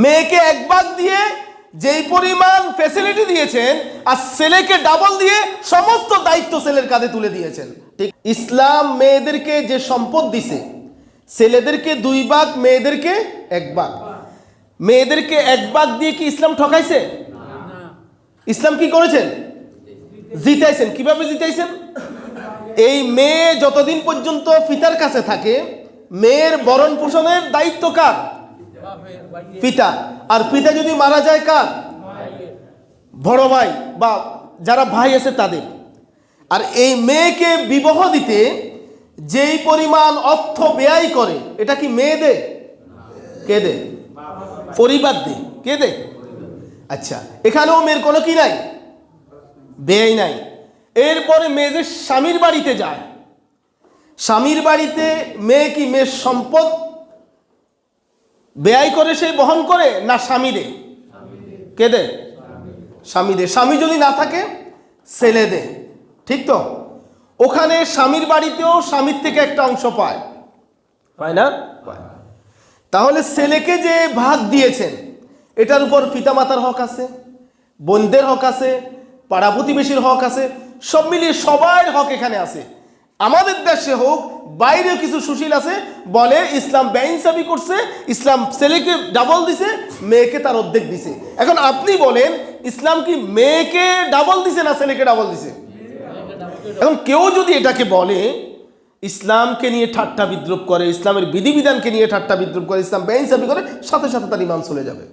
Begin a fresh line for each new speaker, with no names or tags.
মেয়েকে 1 ভাগ দিয়ে যেই পরিমাণ ফ্যাসিলিটি দিয়েছেন আর ছেলেকে ডাবল দিয়ে সমস্ত দায়িত্ব ছেলের কাঁধে তুলে দিয়েছেন। ঠিক, ইসলাম মেয়েদেরকে যে সম্পদ দিছে, ছেলেদেরকে 2 ভাগ, মেয়েদেরকে 1 ভাগ। মেয়েদেরকে 1 ভাগ দিয়ে কি ইসলাম ঠকাইছে? ইসলাম কি করেছেন? জিতাইছেন। কিভাবে জিতাইছেন? এই মেয়ে যতদিন পর্যন্ত পিতার কাছে থাকে, মেয়ের ভরণ পোষণের দায়িত্ব কার? পিতা। আর পিতা যদি মারা যায় কার? বড় ভাই বা যারা ভাই আছে তাদের। আর এই মেয়েকে বিবাহ দিতে যেই পরিমাণ অর্থ ব্যয় করে, এটা কি মেয়ে দেয়? কে দেয়? পরিবার দেয়। কে দেয়? আচ্ছা, এখানেও মেয়ের কোনো কি নাই, ব্যয় নাই। এরপরে মেয়ে যে স্বামীর বাড়িতে যায়, স্বামীর বাড়িতে মেয়ে কি মেয়ের সম্পদ ব্যয় করে সে বহন করে না স্বামী দেয়? কে দেয়? স্বামী দেয়। স্বামী যদি না থাকে ছেলে দেয়। ঠিক তো? ওখানে স্বামীর বাড়িতেও স্বামীর থেকে একটা অংশ পায়, পায় না? তাহলে ছেলেকে যে ভাগ দিয়েছেন, এটার উপর পিতামাতার হক আছে, বোনদের হক আছে, পাড়া প্রতিবেশীর হক আছে, সব মিলিয়ে সবার হক এখানে আছে। আমাদের দেশে হোক বাইরেও কিছু সুশীল আছে, বলে ইসলাম বেইনসাফি করছে, ইসলাম ছেলেকে ডাবল দিছে, মেয়েকে তার অর্ধেক দিছে। এখন আপনি বলেন, ইসলাম কি মেয়েকে ডাবল দিছে না ছেলেকে ডাবল দিছে? এখন কেউ যদি এটাকে বলে, ইসলামকে নিয়ে ঠাট্টা বিদ্রুপ করে, ইসলামের বিধিবিধানকে নিয়ে ঠাট্টা বিদ্রুপ করে, ইসলাম বেইনসাফি করে, সাথে সাথে তার ঈমান চলে যাবে।